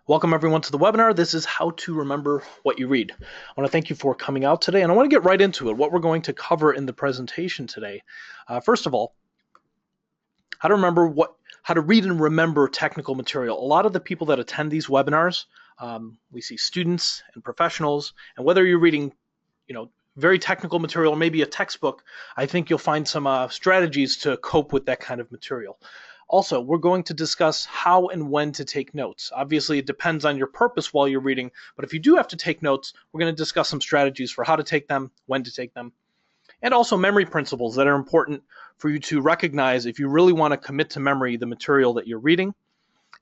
Welcome everyone to the webinar. This is how to remember what you read. I want to thank you for coming out today, and I want to get right into it, what we're going to cover in the presentation today. First of all, how to read and remember technical material. A lot of the people that attend these webinars, we see students and professionals, and whether you're reading, very technical material or maybe a textbook, I think you'll find some strategies to cope with that kind of material. Also, we're going to discuss how and when to take notes. Obviously, it depends on your purpose while you're reading, but if you do have to take notes, we're going to discuss some strategies for how to take them, when to take them, and also memory principles that are important for you to recognize if you really want to commit to memory the material that you're reading.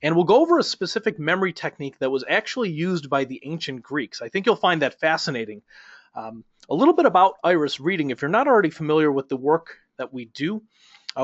And we'll go over a specific memory technique that was actually used by the ancient Greeks. I think you'll find that fascinating. A little bit about Iris reading. If you're not already familiar with the work that we do,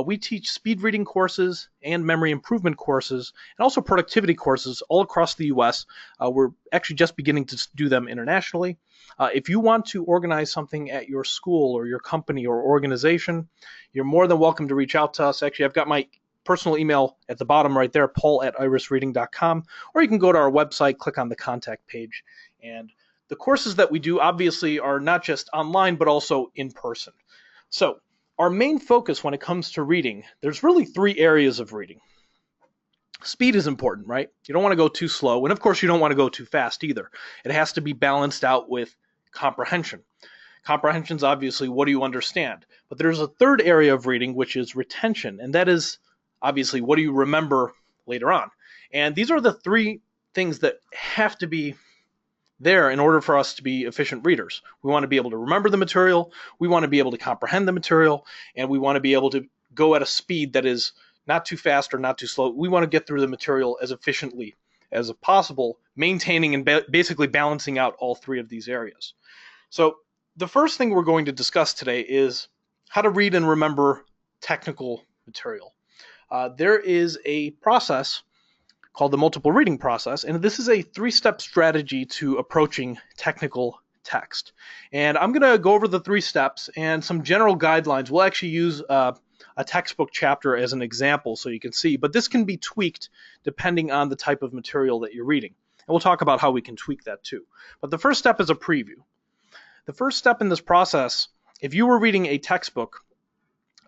we teach speed reading courses and memory improvement courses and also productivity courses all across the US. We're actually just beginning to do them internationally. If you want to organize something at your school or your company or organization, you're more than welcome to reach out to us. Actually, I've got my personal email at the bottom right there, paul@irisreading.com, or you can go to our website, click on the contact page. And the courses that we do obviously are not just online, but also in person. So our main focus when it comes to reading, there's really three areas of reading. Speed is important, right? You don't want to go too slow, and of course you don't want to go too fast either. It has to be balanced out with comprehension. Comprehension is obviously what do you understand, but there's a third area of reading, which is retention, and that is obviously what do you remember later on. And these are the three things that have to be there in order for us to be efficient readers. We want to be able to remember the material, we want to be able to comprehend the material, and we want to be able to go at a speed that is not too fast or not too slow. We want to get through the material as efficiently as possible, maintaining and basically balancing out all three of these areas. So the first thing we're going to discuss today is how to read and remember technical material. There is a process called the multiple reading process, and this is a three-step strategy to approaching technical text. And I'm going to go over the three steps and some general guidelines. We'll actually use a textbook chapter as an example so you can see, but this can be tweaked depending on the type of material that you're reading. And we'll talk about how we can tweak that too. But the first step is a preview. The first step in this process, if you were reading a textbook,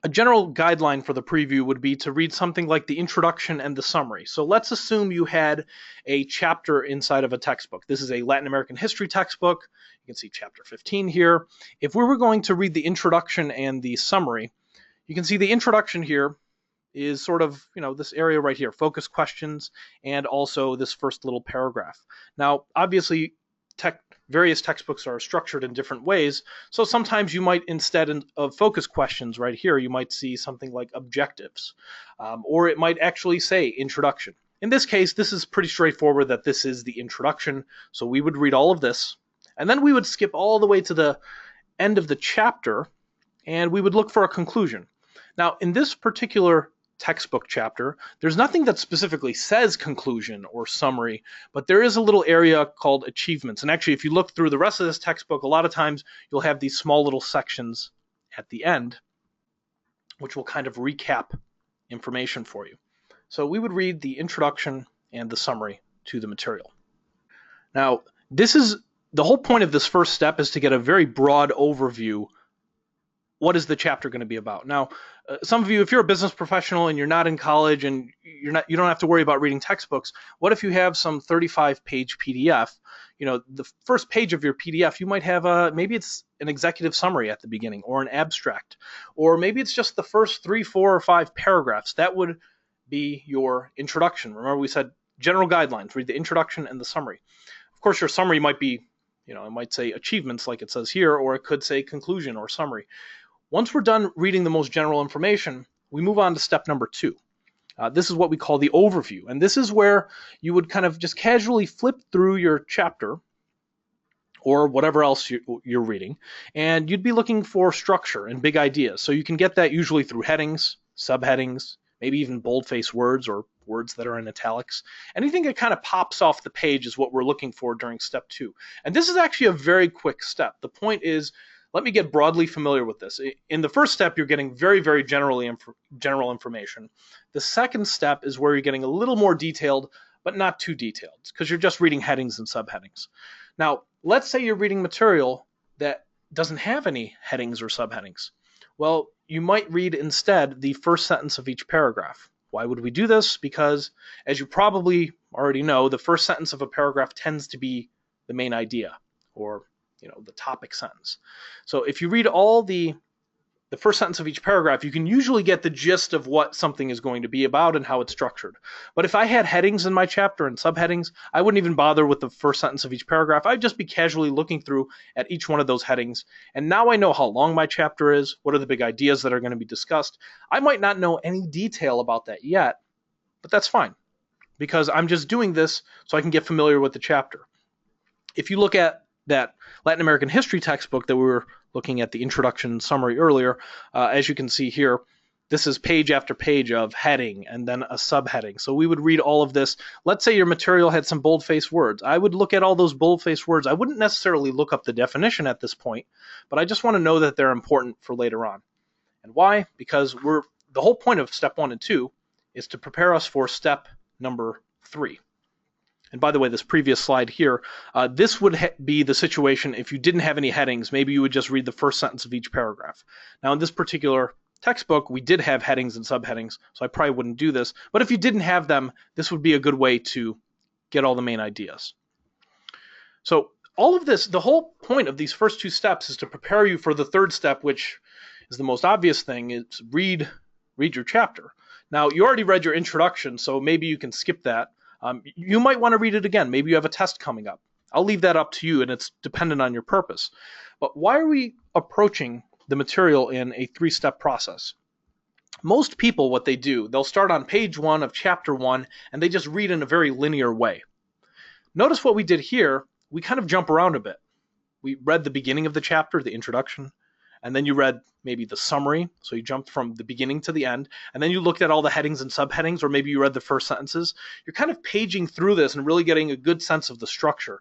a general guideline for the preview would be to read something like the introduction and the summary. So let's assume you had a chapter inside of a textbook. This is a Latin American history textbook. You can see chapter 15 here. If we were going to read the introduction and the summary, you can see the introduction here is sort of, this area right here, focus questions, and also this first little paragraph. Now, obviously, various textbooks are structured in different ways, so sometimes you might, instead of focus questions right here, you might see something like objectives, or it might actually say introduction. In this case, this is pretty straightforward that this is the introduction, so we would read all of this, and then we would skip all the way to the end of the chapter, and we would look for a conclusion. Now, in this particular textbook chapter, there's nothing that specifically says conclusion or summary, but there is a little area called achievements. And actually, if you look through the rest of this textbook, a lot of times you'll have these small little sections at the end, which will kind of recap information for you. So we would read the introduction and the summary to the material. Now, the whole point of this first step is to get a very broad overview. What is the chapter going to be about? Now, some of you, if you're a business professional and you're not in college and you don't have to worry about reading textbooks, what if you have some 35-page PDF? The first page of your PDF, you might have maybe it's an executive summary at the beginning or an abstract, or maybe it's just the first 3, 4, or 5 paragraphs. That would be your introduction. Remember, we said general guidelines, read the introduction and the summary. Of course, your summary might be, it might say achievements like it says here, or it could say conclusion or summary. Once we're done reading the most general information, we move on to step number 2. This is what we call the overview. And this is where you would kind of just casually flip through your chapter or whatever else you're reading, and you'd be looking for structure and big ideas. So you can get that usually through headings, subheadings, maybe even boldface words or words that are in italics. Anything that kind of pops off the page is what we're looking for during step 2. And this is actually a very quick step. The point is, let me get broadly familiar with this. In the first step, you're getting very, very general information. The second step is where you're getting a little more detailed but not too detailed because you're just reading headings and subheadings. Now, let's say you're reading material that doesn't have any headings or subheadings. Well, you might read instead the first sentence of each paragraph. Why would we do this? Because, as you probably already know, the first sentence of a paragraph tends to be the main idea, or the topic sentence. So if you read all the first sentence of each paragraph, you can usually get the gist of what something is going to be about and how it's structured. But if I had headings in my chapter and subheadings, I wouldn't even bother with the first sentence of each paragraph. I'd just be casually looking through at each one of those headings. And now I know how long my chapter is, what are the big ideas that are going to be discussed. I might not know any detail about that yet, but that's fine, because I'm just doing this so I can get familiar with the chapter. If you look at that Latin American history textbook that we were looking at the introduction summary earlier, as you can see here, this is page after page of heading and then a subheading. So we would read all of this. Let's say your material had some bold-faced words. I would look at all those bold-faced words. I wouldn't necessarily look up the definition at this point, but I just want to know that they're important for later on. And why? Because the whole point of step 1 and 2 is to prepare us for step number 3. And by the way, this previous slide here, this would be the situation if you didn't have any headings. Maybe you would just read the first sentence of each paragraph. Now, in this particular textbook, we did have headings and subheadings, so I probably wouldn't do this. But if you didn't have them, this would be a good way to get all the main ideas. So all of this, the whole point of these first 2 steps is to prepare you for the third step, which is the most obvious thing. It's read your chapter. Now, you already read your introduction, so maybe you can skip that. You might want to read it again. Maybe you have a test coming up. I'll leave that up to you, and it's dependent on your purpose. But why are we approaching the material in a 3-step process? Most people, what they do, they'll start on page 1 of chapter 1, and they just read in a very linear way. Notice what we did here. We kind of jump around a bit. We read the beginning of the chapter, the introduction, and then you read maybe the summary, so you jumped from the beginning to the end, and then you looked at all the headings and subheadings, or maybe you read the first sentences. You're kind of paging through this and really getting a good sense of the structure.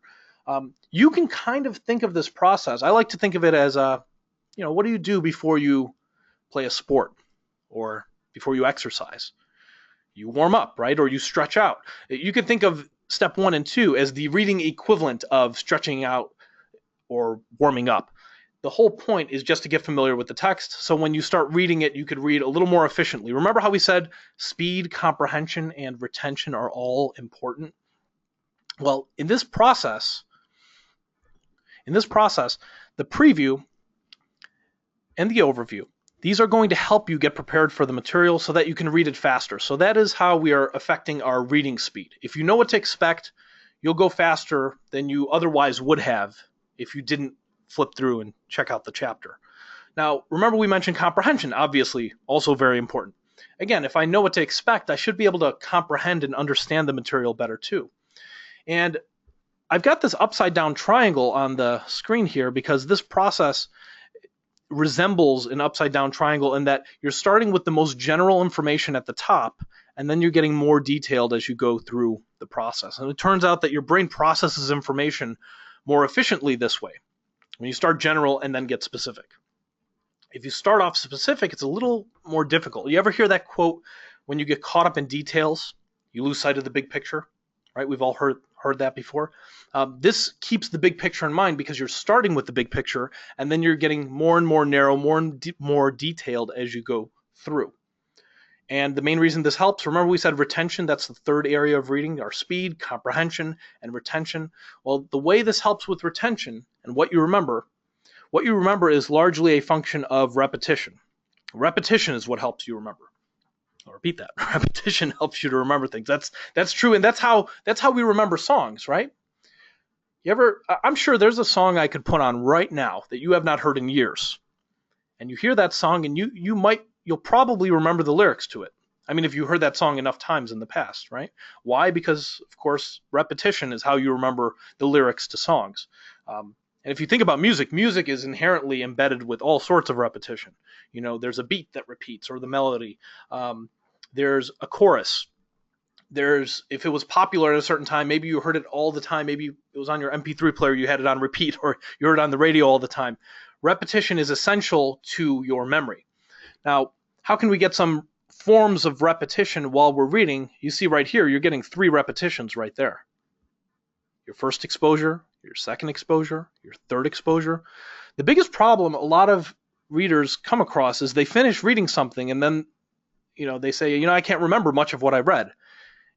You can kind of think of this process. I like to think of it as, what do you do before you play a sport or before you exercise? You warm up, right? Or you stretch out. You can think of step 1 and 2 as the reading equivalent of stretching out or warming up. The whole point is just to get familiar with the text, so when you start reading it, you could read a little more efficiently. Remember how we said speed, comprehension, and retention are all important? Well, in this process, the preview and the overview, these are going to help you get prepared for the material so that you can read it faster. So that is how we are affecting our reading speed. If you know what to expect, you'll go faster than you otherwise would have if you didn't flip through and check out the chapter. Now, remember we mentioned comprehension, obviously also very important. Again, if I know what to expect, I should be able to comprehend and understand the material better too. And I've got this upside down triangle on the screen here because this process resembles an upside down triangle in that you're starting with the most general information at the top, and then you're getting more detailed as you go through the process. And it turns out that your brain processes information more efficiently this way, when you start general and then get specific. If you start off specific, it's a little more difficult. You ever hear that quote, when you get caught up in details, you lose sight of the big picture? Right? We've all heard that before. This keeps the big picture in mind because you're starting with the big picture and then you're getting more and more narrow, more detailed as you go through. And the main reason this helps, remember we said retention, that's the third area of reading, our speed, comprehension, and retention. Well, the way this helps with retention and what you remember is largely a function of repetition. Repetition is what helps you remember. I'll repeat that. Repetition helps you to remember things. That's true, and that's how we remember songs, right? I'm sure there's a song I could put on right now that you have not heard in years. And you hear that song and you'll probably remember the lyrics to it. I mean, if you heard that song enough times in the past, right? Why? Because, of course, repetition is how you remember the lyrics to songs. And if you think about music, music is inherently embedded with all sorts of repetition. You know, there's a beat that repeats, or the melody. There's a chorus. If it was popular at a certain time, maybe you heard it all the time. Maybe it was on your MP3 player, you had it on repeat, or you heard it on the radio all the time. Repetition is essential to your memory. Now, how can we get some forms of repetition while we're reading, you see right here, you're getting 3 repetitions right there. Your first exposure, your second exposure, your third exposure. The biggest problem a lot of readers come across is they finish reading something and then, they say, I can't remember much of what I read.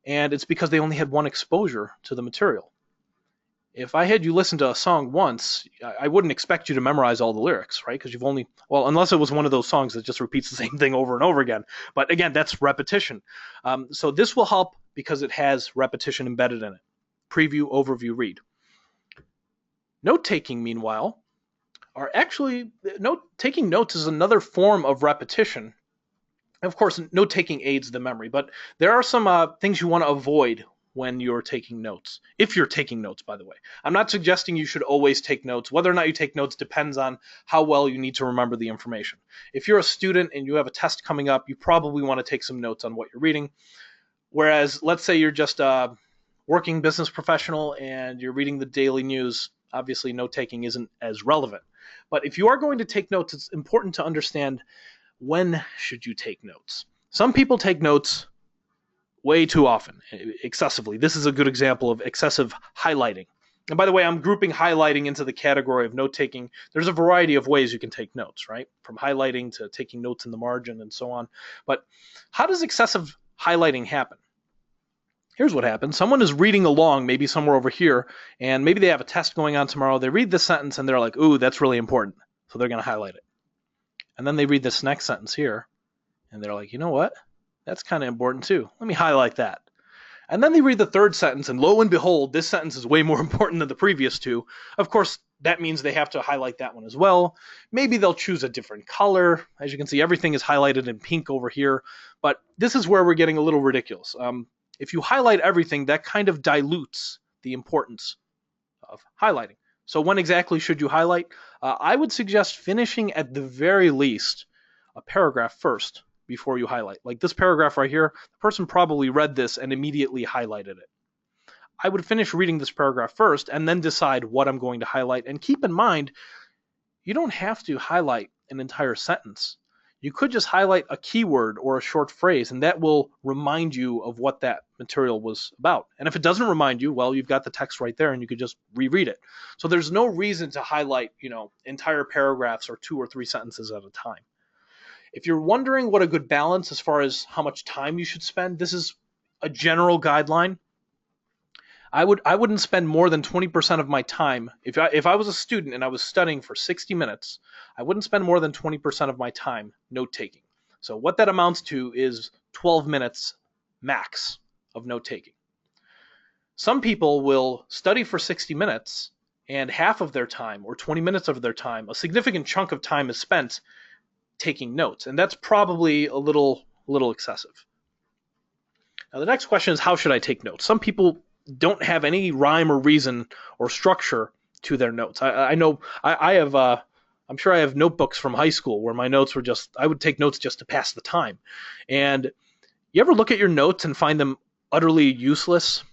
And it's because they only had one exposure to the material. If I had you listen to a song once, I wouldn't expect you to memorize all the lyrics, right? Because unless it was one of those songs that just repeats the same thing over and over again. But again, that's repetition. So this will help because it has repetition embedded in it. Preview, overview, read. Note-taking, meanwhile, taking notes is another form of repetition. Of course, note-taking aids the memory, but there are some things you want to avoid when you're taking notes. If you're taking notes, by the way. I'm not suggesting you should always take notes. Whether or not you take notes depends on how well you need to remember the information. If you're a student and you have a test coming up, you probably want to take some notes on what you're reading. Whereas, let's say you're just a working business professional and you're reading the daily news, obviously note-taking isn't as relevant. But if you are going to take notes, it's important to understand when should you take notes. Some people take notes way too often, excessively. This is a good example of excessive highlighting. And by the way, I'm grouping highlighting into the category of note-taking. There's a variety of ways you can take notes, right? From highlighting to taking notes in the margin and so on. But how does excessive highlighting happen? Here's what happens. Someone is reading along, maybe somewhere over here, and maybe they have a test going on tomorrow. They read this sentence and they're like, ooh, that's really important. So they're going to highlight it. And then they read this next sentence here, and they're like, you know what? That's kind of important too. Let me highlight that. And then they read the third sentence, and lo and behold, this sentence is way more important than the previous two. Of course, that means they have to highlight that one as well. Maybe they'll choose a different color. As you can see, everything is highlighted in pink over here. But this is where we're getting a little ridiculous. If you highlight everything, that kind of dilutes the importance of highlighting. So when exactly should you highlight? I would suggest finishing at the very least a paragraph first before you highlight. Like this paragraph right here, the person probably read this and immediately highlighted it. I would finish reading this paragraph first and then decide what I'm going to highlight. And keep in mind, you don't have to highlight an entire sentence. You could just highlight a keyword or a short phrase, and that will remind you of what that material was about. And if it doesn't remind you, well, you've got the text right there and you could just reread it. So there's no reason to highlight, entire paragraphs or 2 or 3 sentences at a time. If you're wondering what a good balance as far as how much time you should spend, this is a general guideline. I wouldn't spend more than 20% of my time. If I was a student and I was studying for 60 minutes, I wouldn't spend more than 20% of my time note-taking. So what that amounts to is 12 minutes max of note-taking. Some people will study for 60 minutes and half of their time or 20 minutes of their time, a significant chunk of time is spent taking notes, and that's probably a little excessive. Now the next question is, how should I take notes? Some people don't have any rhyme or reason or structure to their notes. I know I have I'm sure I have notebooks from high school where my notes were I would take notes just to pass the time. And you ever look at your notes and find them utterly useless?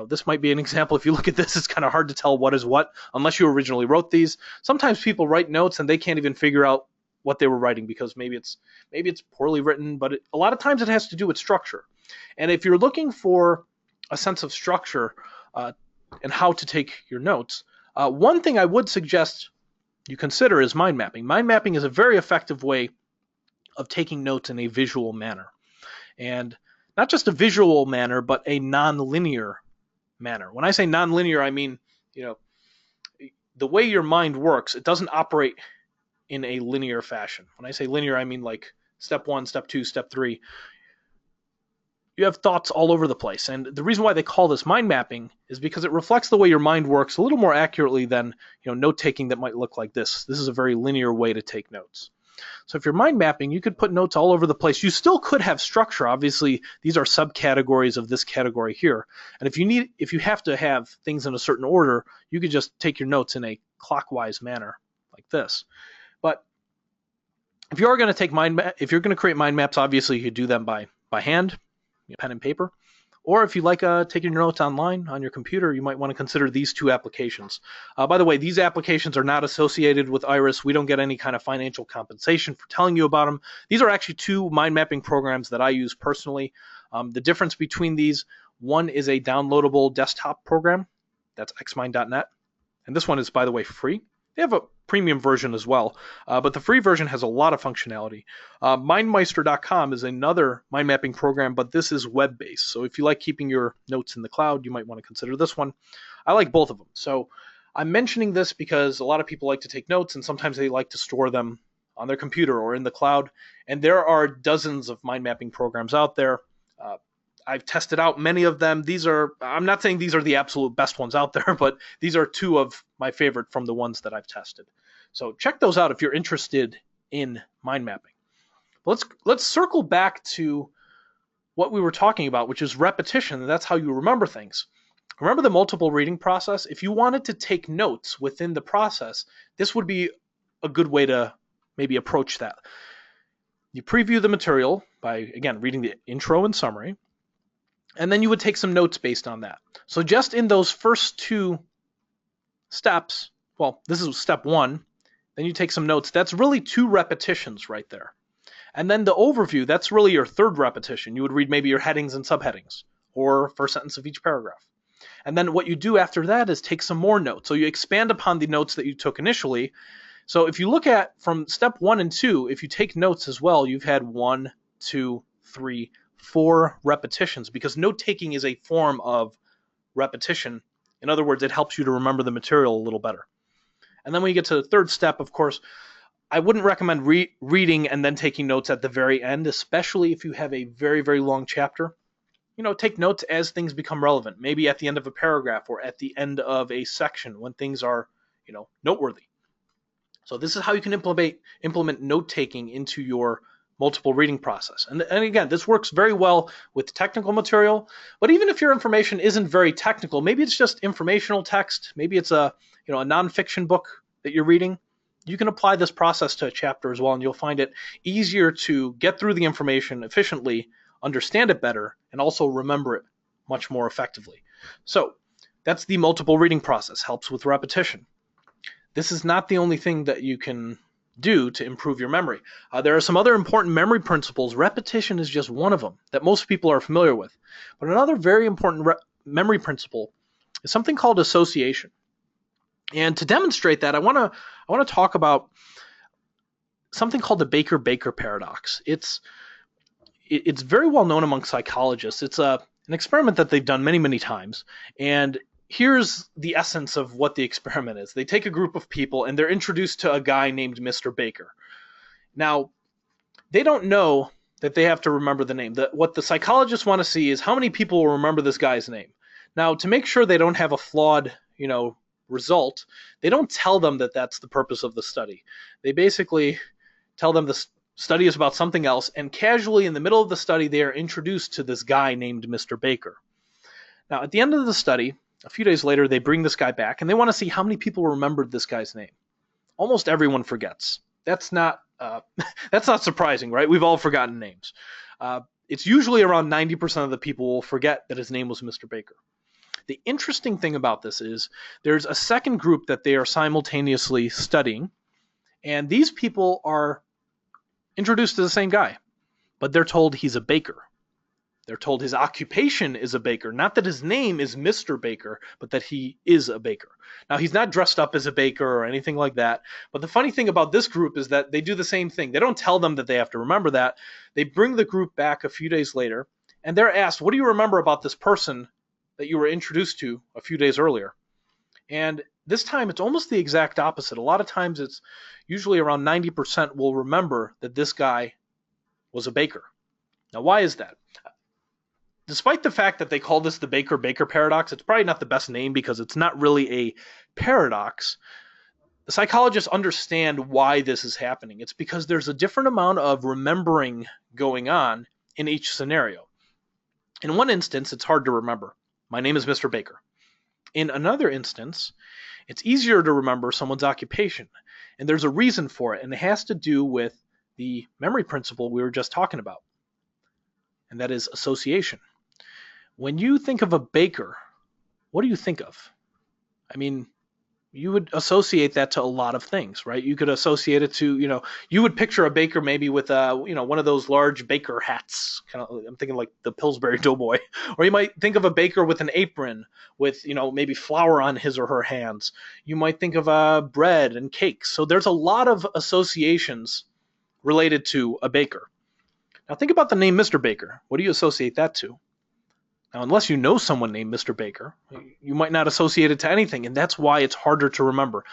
This might be an example. If you look at this, it's kind of hard to tell what is what unless you originally wrote these. Sometimes people write notes and they can't even figure out what they were writing because maybe it's poorly written, but a lot of times it has to do with structure. And if you're looking for a sense of structure and how to take your notes, one thing I would suggest you consider is mind mapping. Mind mapping is a very effective way of taking notes in a visual manner. And not just a visual manner, but a non-linear manner. When I say non-linear, I mean, the way your mind works, it doesn't operate in a linear fashion. When I say linear, I mean like step 1, step 2, step 3. You have thoughts all over the place. And the reason why they call this mind mapping is because it reflects the way your mind works a little more accurately than note-taking that might look like this. This is a very linear way to take notes. So if you're mind mapping, you could put notes all over the place. You still could have structure. Obviously, these are subcategories of this category here. And if you have to have things in a certain order, you could just take your notes in a clockwise manner like this. But if you are going to take if you're going to create mind maps, obviously you could do them by hand, pen and paper, Or if you like taking your notes online on your computer, you might want to consider these two applications. By the way, these applications are not associated with Iris. We don't get any kind of financial compensation for telling you about them. These are actually two mind mapping programs that I use personally. The difference between these, one is a downloadable desktop program. That's xmind.net. And this one is, by the way, free. They have a premium version as well, but the free version has a lot of functionality. Mindmeister.com is another mind mapping program, but this is web-based. So if you like keeping your notes in the cloud, you might want to consider this one. I like both of them. So I'm mentioning this because a lot of people like to take notes, and sometimes they like to store them on their computer or in the cloud. And there are dozens of mind mapping programs out there. I've tested out many of them. I'm not saying these are the absolute best ones out there, but these are two of my favorite from the ones that I've tested. So check those out if you're interested in mind mapping. Let's circle back to what we were talking about, which is repetition. That's how you remember things. Remember the multiple reading process? If you wanted to take notes within the process, this would be a good way to maybe approach that. You preview the material by, again, reading the intro and summary. And then you would take some notes based on that. So just in those first two steps, well, this is step one, then you take some notes. That's really 2 repetitions right there. And then the overview, that's really your 3rd repetition. You would read maybe your headings and subheadings, or first sentence of each paragraph. And then what you do after that is take some more notes. So you expand upon the notes that you took initially. So if you look at from step 1 and 2, if you take notes as well, you've had 1, 2, 3, 4 repetitions, because note-taking is a form of repetition. In other words, it helps you to remember the material a little better. And then when you get to the 3rd step, of course, I wouldn't recommend reading and then taking notes at the very end, especially if you have a very, very long chapter. Take notes as things become relevant, maybe at the end of a paragraph or at the end of a section when things are, noteworthy. So this is how you can implement note-taking into your multiple reading process. And again, this works very well with technical material, but even if your information isn't very technical, maybe it's just informational text, maybe it's a nonfiction book that you're reading, you can apply this process to a chapter as well, and you'll find it easier to get through the information efficiently, understand it better, and also remember it much more effectively. So that's the multiple reading process, helps with repetition. This is not the only thing that you can do to improve your memory. There are some other important memory principles. Repetition is just one of them that most people are familiar with. But another very important memory principle is something called association. And to demonstrate that, I want to talk about something called the Baker-Baker paradox. It's very well known among psychologists. It's an experiment that they've done many, many times. And here's the essence of what the experiment is. They take a group of people and they're introduced to a guy named Mr. Baker. Now, they don't know that they have to remember the name. What the psychologists want to see is how many people will remember this guy's name. Now, to make sure they don't have a flawed, result, they don't tell them that that's the purpose of the study. They basically tell them the study is about something else, and casually in the middle of the study, they are introduced to this guy named Mr. Baker. Now, at the end of the study, a few days later, they bring this guy back, and they want to see how many people remembered this guy's name. Almost everyone forgets. That's not surprising, right? We've all forgotten names. It's usually around 90% of the people will forget that his name was Mr. Baker. The interesting thing about this is there's a second group that they are simultaneously studying, and these people are introduced to the same guy, but they're told he's a baker. They're told his occupation is a baker, not that his name is Mr. Baker, but that he is a baker. Now, he's not dressed up as a baker or anything like that, but the funny thing about this group is that they do the same thing. They don't tell them that they have to remember that. They bring the group back a few days later, and they're asked, what do you remember about this person that you were introduced to a few days earlier? And this time, it's almost the exact opposite. A lot of times, it's usually around 90% will remember that this guy was a baker. Now, why is that? Despite the fact that they call this the Baker-Baker paradox, it's probably not the best name because it's not really a paradox. The psychologists understand why this is happening. It's because there's a different amount of remembering going on in each scenario. In one instance, it's hard to remember. My name is Mr. Baker. In another instance, it's easier to remember someone's occupation. And there's a reason for it, and it has to do with the memory principle we were just talking about. And that is association. When you think of a baker, what do you think of? I mean, you would associate that to a lot of things, right? You could associate it to, you would picture a baker maybe with one of those large baker hats. Kind of, I'm thinking like the Pillsbury Doughboy, or you might think of a baker with an apron with, maybe flour on his or her hands. You might think of bread and cakes. So there's a lot of associations related to a baker. Now think about the name Mr. Baker. What do you associate that to? Now, unless you know someone named Mr. Baker, you might not associate it to anything, and that's why it's harder to remember.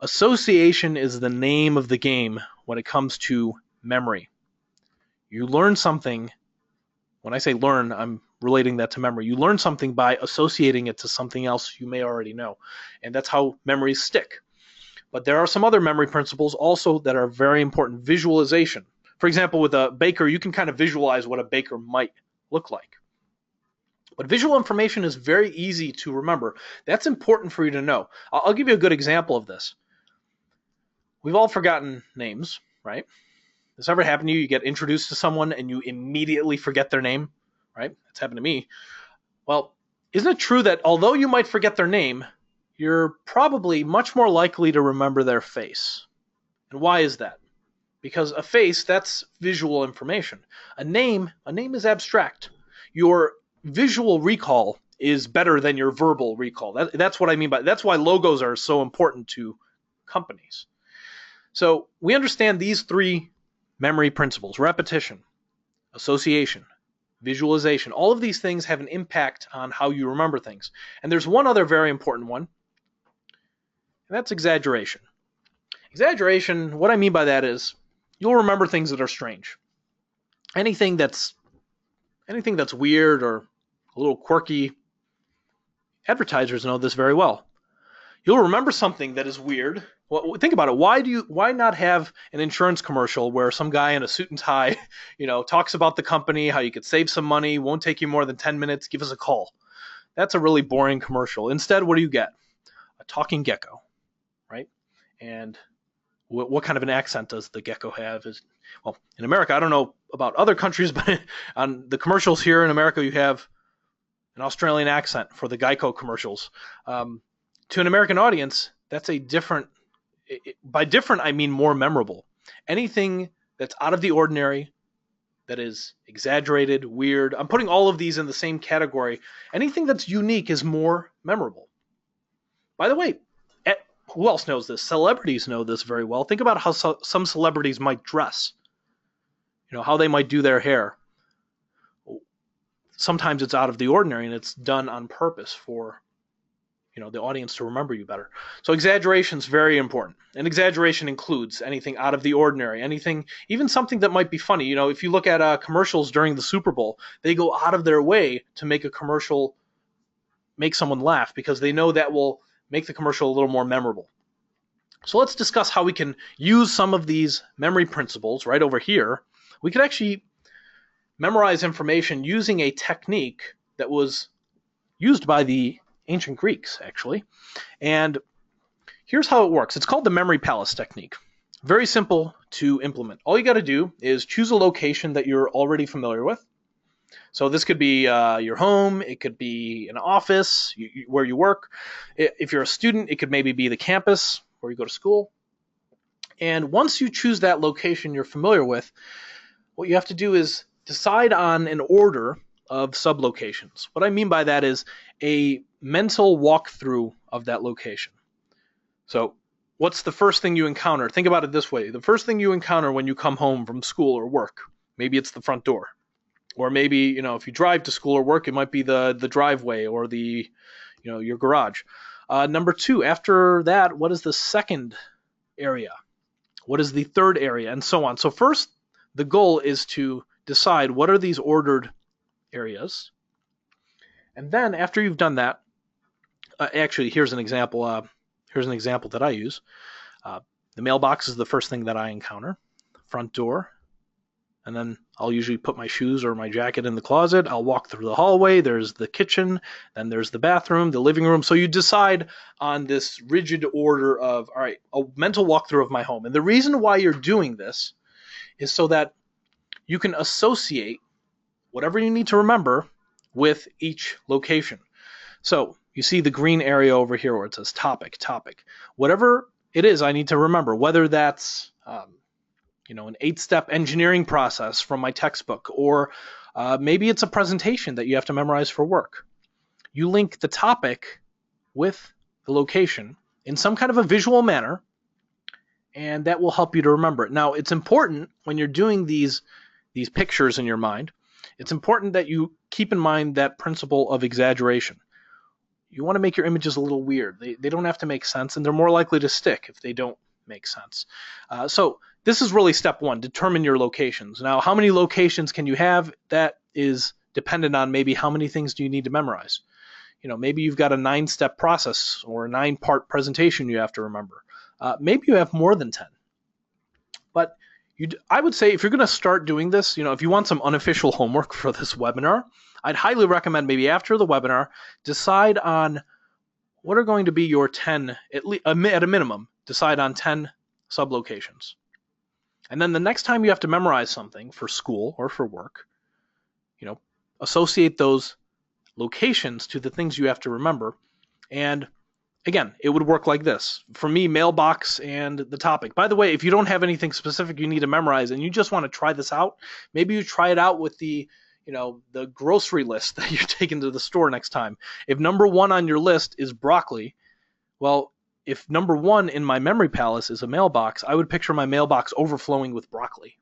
Association is the name of the game when it comes to memory. You learn something. When I say learn, I'm relating that to memory. You learn something by associating it to something else you may already know, and that's how memories stick. But there are some other memory principles also that are very important. Visualization. For example, with a baker, you can kind of visualize what a baker might look like. But visual information is very easy to remember. That's important for you to know. I'll give you a good example of this. We've all forgotten names, right? This ever happened to you? You get introduced to someone and you immediately forget their name, right? That's happened to me. Well, isn't it true that although you might forget their name, you're probably much more likely to remember their face? And why is that? Because a face, that's visual information. A name is abstract. Your visual recall is better than your verbal recall. That's what I mean by that's why logos are so important to companies. So we understand these three memory principles: repetition, association, visualization. All of these things have an impact on how you remember things. And there's one other very important one, and that's exaggeration. Exaggeration, what I mean by that is you'll remember things that are strange. Anything that's weird or a little quirky, advertisers know this very well. You'll remember something that is weird. Well, think about it. Why not have an insurance commercial where some guy in a suit and tie, talks about the company, how you could save some money, won't take you more than 10 minutes, give us a call. That's a really boring commercial. Instead, what do you get? A talking gecko, right? And what kind of an accent does the gecko have? Well, in America, I don't know about other countries, but on the commercials here in America, you have an Australian accent for the Geico commercials. To an American audience, that's a different, by different, I mean more memorable. Anything that's out of the ordinary, that is exaggerated, weird, I'm putting all of these in the same category. Anything that's unique is more memorable. By the way, who else knows this? Celebrities know this very well. Think about how some celebrities might dress, how they might do their hair. Sometimes it's out of the ordinary and it's done on purpose for the audience to remember you better. So exaggeration is very important. And exaggeration includes anything out of the ordinary, anything, even something that might be funny. If you look at commercials during the Super Bowl, they go out of their way to make a commercial make someone laugh because they know that will make the commercial a little more memorable. So let's discuss how we can use some of these memory principles right over here. We could actually memorize information using a technique that was used by the ancient Greeks, actually. And here's how it works. It's called the memory palace technique. Very simple to implement. All you got to do is choose a location that you're already familiar with. So this could be your home. It could be an office where you work. If you're a student, it could maybe be the campus where you go to school. And once you choose that location you're familiar with, what you have to do is decide on an order of sublocations. What I mean by that is a mental walkthrough of that location. So what's the first thing you encounter? Think about it this way. The first thing you encounter when you come home from school or work, maybe it's the front door. Or maybe, if you drive to school or work, it might be the driveway or your garage. Number two, after that, what is the second area? What is the third area? And so on. So first, the goal is to decide what are these ordered areas. And then after you've done that, actually, here's an example. Here's an example that I use. The mailbox is the first thing that I encounter. Front door. And then I'll usually put my shoes or my jacket in the closet. I'll walk through the hallway. There's the kitchen. Then there's the bathroom, the living room. So you decide on this rigid order of, all right, a mental walkthrough of my home. And the reason why you're doing this is so that you can associate whatever you need to remember with each location. So you see the green area over here where it says topic, topic. Whatever it is, I need to remember, whether that's an 8-step engineering process from my textbook, or maybe it's a presentation that you have to memorize for work. You link the topic with the location in some kind of a visual manner, and that will help you to remember it. Now, it's important when you're doing these pictures in your mind, it's important that you keep in mind that principle of exaggeration. You want to make your images a little weird. They don't have to make sense, and they're more likely to stick if they don't make sense. So this is really step one, determine your locations. Now, how many locations can you have? That is dependent on maybe how many things do you need to memorize. Maybe you've got a 9-step process or a 9-part presentation you have to remember. Maybe you have more than 10. But I would say if you're going to start doing this, if you want some unofficial homework for this webinar, I'd highly recommend maybe after the webinar, decide on what are going to be your 10, at a minimum, decide on 10 sublocations. And then the next time you have to memorize something for school or for work, associate those locations to the things you have to remember. And again, it would work like this. For me, mailbox and the topic. By the way, if you don't have anything specific you need to memorize and you just want to try this out, maybe you try it out with the grocery list that you're taking to the store next time. If number 1 on your list is broccoli, well, if number 1 in my memory palace is a mailbox, I would picture my mailbox overflowing with broccoli.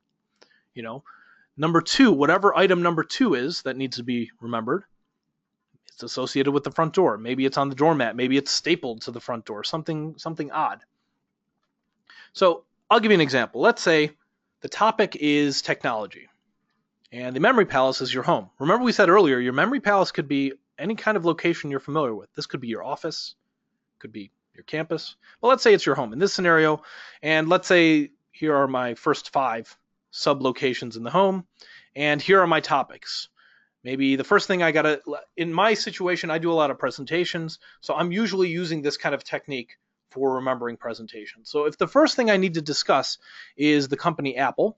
Number 2, whatever item number 2 is that needs to be remembered, it's associated with the front door. Maybe it's on the doormat. Maybe it's stapled to the front door. Something odd. So I'll give you an example. Let's say the topic is technology, and the memory palace is your home. Remember we said earlier, your memory palace could be any kind of location you're familiar with. This could be your office, could be your campus. But let's say it's your home in this scenario, and let's say here are my first 5 sub-locations in the home, and here are my topics. Maybe the first thing in my situation, I do a lot of presentations, so I'm usually using this kind of technique for remembering presentations. So if the first thing I need to discuss is the company Apple,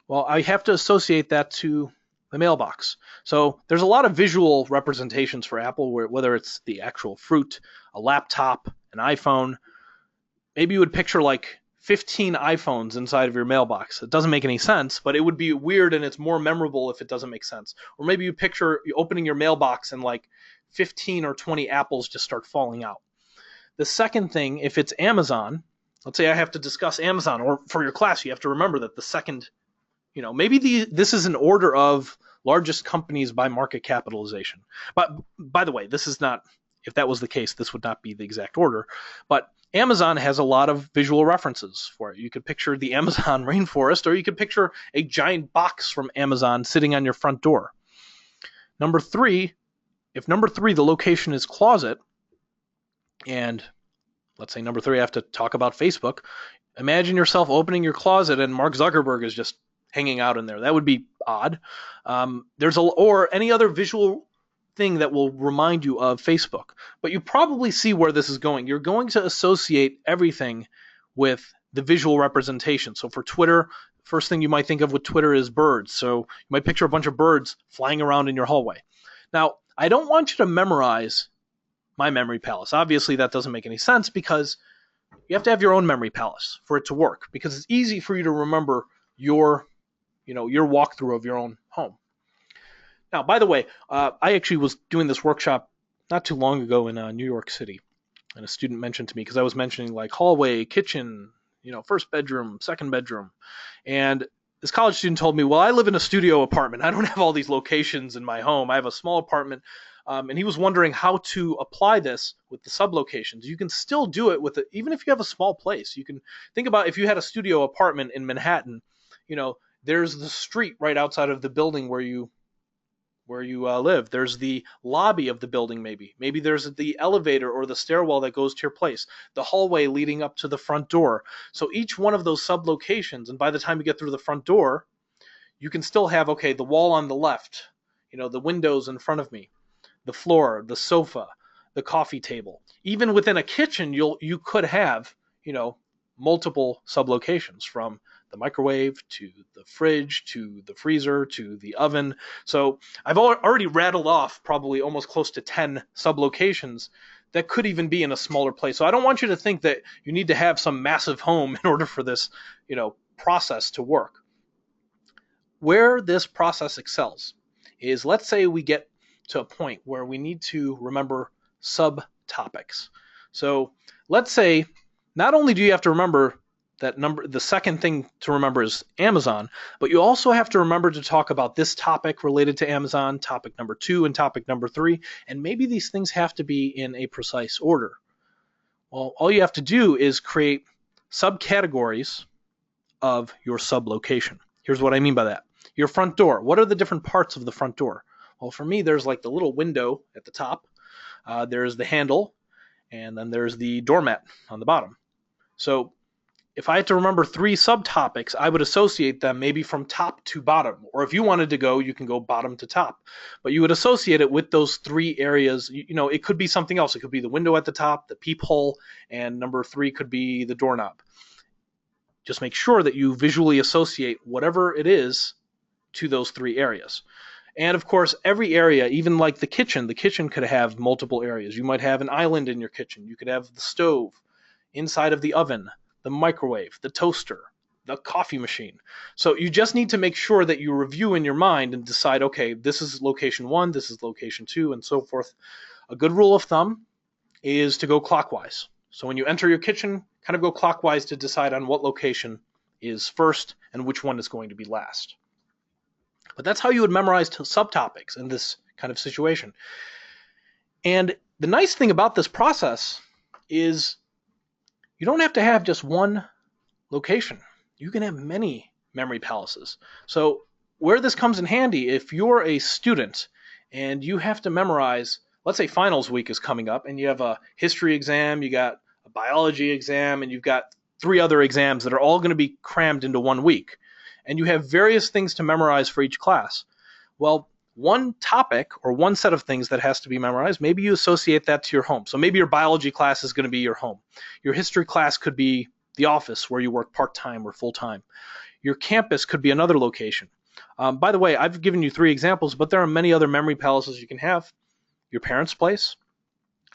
well, I have to associate that to the mailbox. So there's a lot of visual representations for Apple, whether it's the actual fruit, a laptop, an iPhone. Maybe you would picture like 15 iPhones inside of your mailbox. It doesn't make any sense, but it would be weird and it's more memorable if it doesn't make sense. Or maybe you picture you opening your mailbox and like 15 or 20 apples just start falling out. The second thing, if it's Amazon, let's say I have to discuss Amazon, or for your class, you have to remember that the second, maybe this is an order of largest companies by market capitalization. But by the way, this is not, if that was the case, this would not be the exact order. But Amazon has a lot of visual references for it. You could picture the Amazon rainforest, or you could picture a giant box from Amazon sitting on your front door. Number 3, if number 3, the location is closet, and let's say number 3, I have to talk about Facebook, imagine yourself opening your closet and Mark Zuckerberg is just hanging out in there. That would be odd. Or any other visual thing that will remind you of Facebook. But you probably see where this is going. You're going to associate everything with the visual representation. So for Twitter, first thing you might think of with Twitter is birds. So you might picture a bunch of birds flying around in your hallway. Now, I don't want you to memorize my memory palace. Obviously, that doesn't make any sense because you have to have your own memory palace for it to work, because it's easy for you to remember your walkthrough of your own home. Now, by the way, I actually was doing this workshop not too long ago in New York City, and a student mentioned to me, because I was mentioning like hallway, kitchen, first bedroom, second bedroom, and this college student told me, well, I live in a studio apartment. I don't have all these locations in my home. I have a small apartment, and he was wondering how to apply this with the sublocations. You can still do it with even if you have a small place. You can think about if you had a studio apartment in Manhattan, there's the street right outside of the building where you live. There's the lobby of the building, maybe. Maybe there's the elevator or the stairwell that goes to your place, the hallway leading up to the front door. So each one of those sublocations, and by the time you get through the front door, you can still have, okay, the wall on the left, the windows in front of me, the floor, the sofa, the coffee table. Even within a kitchen, you could have, multiple sublocations, from the microwave to the fridge to the freezer to the oven. So I've already rattled off probably almost close to 10 sublocations that could even be in a smaller place. So I don't want you to think that you need to have some massive home in order for this, process to work. Where this process excels is, let's say we get to a point where we need to remember subtopics. So let's say not only do you have to remember that number, the second thing to remember is Amazon, but you also have to remember to talk about this topic related to Amazon, topic number 2 and topic number 3, and maybe these things have to be in a precise order. Well, all you have to do is create subcategories of your sublocation. Here's what I mean by that. Your front door. What are the different parts of the front door? Well, for me, there's like the little window at the top. There's the handle, and then there's the doormat on the bottom. So if I had to remember 3 subtopics, I would associate them maybe from top to bottom. Or if you wanted to go, you can go bottom to top. But you would associate it with those 3 areas. It could be something else. It could be the window at the top, the peephole, and number 3 could be the doorknob. Just make sure that you visually associate whatever it is to those 3 areas. And of course, every area, even like the kitchen could have multiple areas. You might have an island in your kitchen. You could have the stove, inside of the oven, the microwave, the toaster, the coffee machine. So you just need to make sure that you review in your mind and decide, okay, this is location 1, this is location 2, and so forth. A good rule of thumb is to go clockwise. So when you enter your kitchen, kind of go clockwise to decide on what location is first and which one is going to be last. But that's how you would memorize subtopics in this kind of situation. And the nice thing about this process is you don't have to have just one location. You can have many memory palaces. So where this comes in handy, if you're a student and you have to memorize, let's say finals week is coming up and you have a history exam, you got a biology exam, and you've got 3 other exams that are all going to be crammed into 1 week. And you have various things to memorize for each class. Well, one topic or one set of things that has to be memorized, maybe you associate that to your home. So maybe your biology class is going to be your home. Your history class could be the office where you work part-time or full-time. Your campus could be another location. By the way, I've given you 3 examples, but there are many other memory palaces you can have. Your parents' place.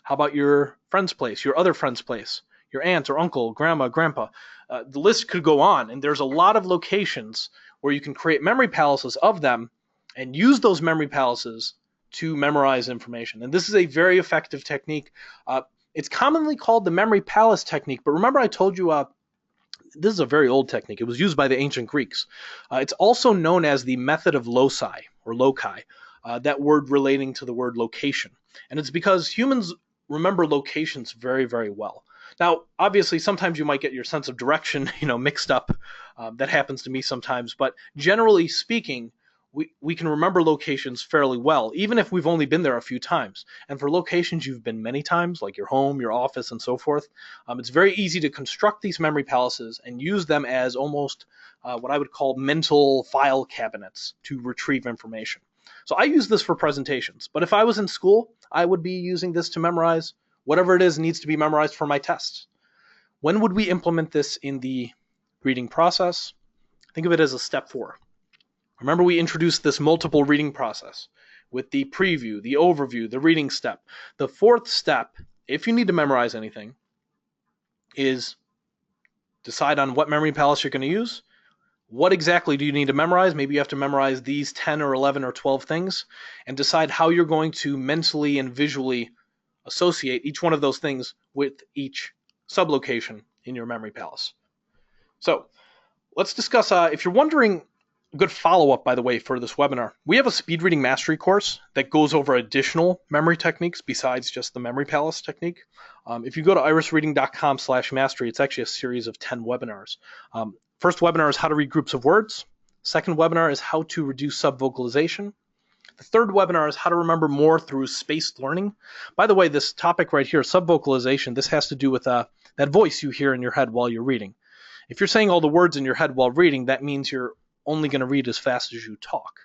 How about your friend's place, your other friend's place? Your aunt or uncle, grandma, grandpa. The list could go on, and there's a lot of locations where you can create memory palaces of them and use those memory palaces to memorize information. And this is a very effective technique. It's commonly called the memory palace technique, but remember I told you this is a very old technique. It was used by the ancient Greeks. It's also known as the method of loci or loci, that word relating to the word location. And it's because humans remember locations very, very well. Now, obviously, sometimes you might get your sense of direction, mixed up. That happens to me sometimes. But generally speaking, we can remember locations fairly well, even if we've only been there a few times. And for locations you've been many times, like your home, your office, and so forth, it's very easy to construct these memory palaces and use them as almost what I would call mental file cabinets to retrieve information. So I use this for presentations. But if I was in school, I would be using this to memorize whatever it is needs to be memorized for my tests. When would we implement this in the reading process? Think of it as a step 4. Remember, we introduced this multiple reading process with the preview, the overview, the reading step. The 4th step, if you need to memorize anything, is decide on what memory palace you're going to use. What exactly do you need to memorize? Maybe you have to memorize these 10 or 11 or 12 things, and decide how you're going to mentally and visually associate each one of those things with each sublocation in your memory palace. So let's discuss, if you're wondering, a good follow-up, by the way, for this webinar, we have a speed reading mastery course that goes over additional memory techniques besides just the memory palace technique. If you go to irisreading.com/mastery, it's actually a series of 10 webinars. First webinar is how to read groups of words. Second webinar is how to reduce subvocalization. The third webinar is how to remember more through spaced learning. By the way, this topic right here, subvocalization, this has to do with that voice you hear in your head while you're reading. If you're saying all the words in your head while reading, that means you're only going to read as fast as you talk.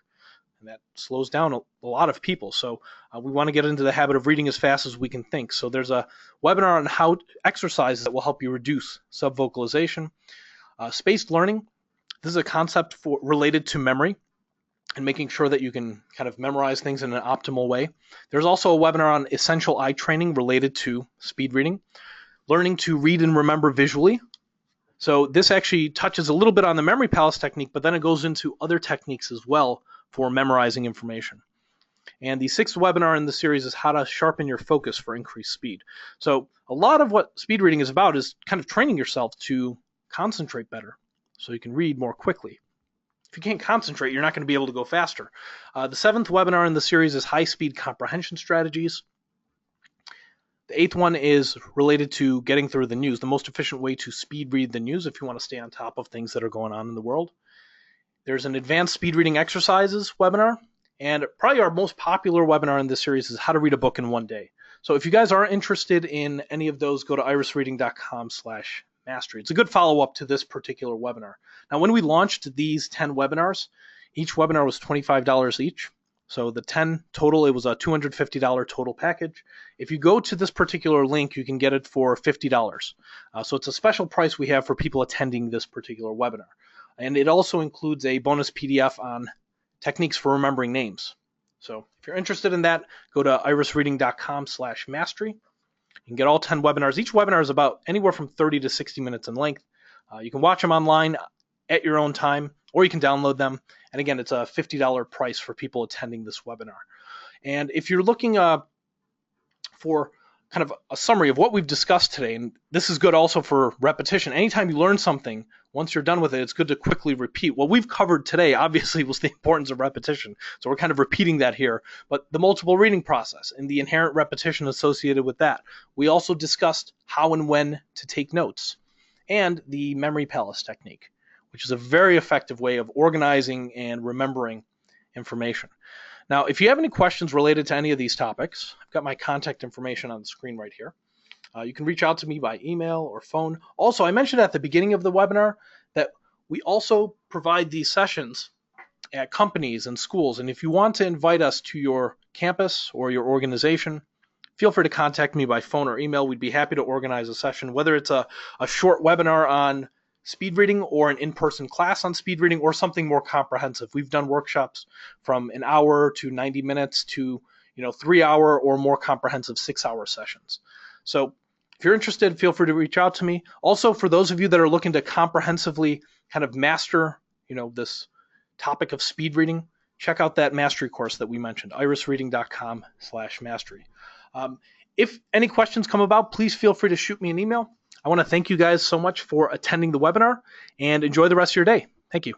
And that slows down a lot of people. So we want to get into the habit of reading as fast as we can think. So there's a webinar on how exercises that will help you reduce subvocalization. Spaced learning, This is a concept related to memory and making sure that you can kind of memorize things in an optimal way. There's also a webinar on essential eye training related to speed reading, learning to read and remember visually. So this actually touches a little bit on the memory palace technique, but then it goes into other techniques as well for memorizing information. And the 6th webinar in the series is how to sharpen your focus for increased speed. So a lot of what speed reading is about is kind of training yourself to concentrate better so you can read more quickly. If you can't concentrate, you're not going to be able to go faster. The 7th webinar in the series is high-speed comprehension strategies. The 8th one is related to getting through the news, the most efficient way to speed read the news if you want to stay on top of things that are going on in the world. There's an advanced speed reading exercises webinar, and probably our most popular webinar in this series is how to read a book in one day. So if you guys are interested in any of those, go to irisreading.com/mastery. It's a good follow-up to this particular webinar. Now, when we launched these 10 webinars, each webinar was $25 each. So the 10 total, it was a $250 total package. If you go to this particular link, you can get it for $50. So it's a special price we have for people attending this particular webinar. And it also includes a bonus PDF on techniques for remembering names. So if you're interested in that, go to irisreading.com/mastery. You can get all 10 webinars. Each webinar is about anywhere from 30 to 60 minutes in length. You can watch them online at your own time, or you can download them. And again, it's a $50 price for people attending this webinar. And if you're looking for kind of a summary of what we've discussed today, and this is good also for repetition. Anytime you learn something, once you're done with it, it's good to quickly repeat. What we've covered today, obviously, was the importance of repetition. So we're kind of repeating that here. But the multiple reading process and the inherent repetition associated with that. We also discussed how and when to take notes, and the memory palace technique, which is a very effective way of organizing and remembering information. Now, if you have any questions related to any of these topics, I've got my contact information on the screen right here. You can reach out to me by email or phone. Also, I mentioned at the beginning of the webinar that we also provide these sessions at companies and schools. And if you want to invite us to your campus or your organization, feel free to contact me by phone or email. We'd be happy to organize a session, whether it's a short webinar on speed reading or an in-person class on speed reading or something more comprehensive. We've done workshops from an hour to 90 minutes to 3-hour or more comprehensive 6-hour sessions. So if you're interested, feel free to reach out to me. Also, for those of you that are looking to comprehensively kind of master this topic of speed reading, check out that mastery course that we mentioned, irisreading.com/mastery. If any questions come about, please feel free to shoot me an email. I want to thank you guys so much for attending the webinar, and enjoy the rest of your day. Thank you.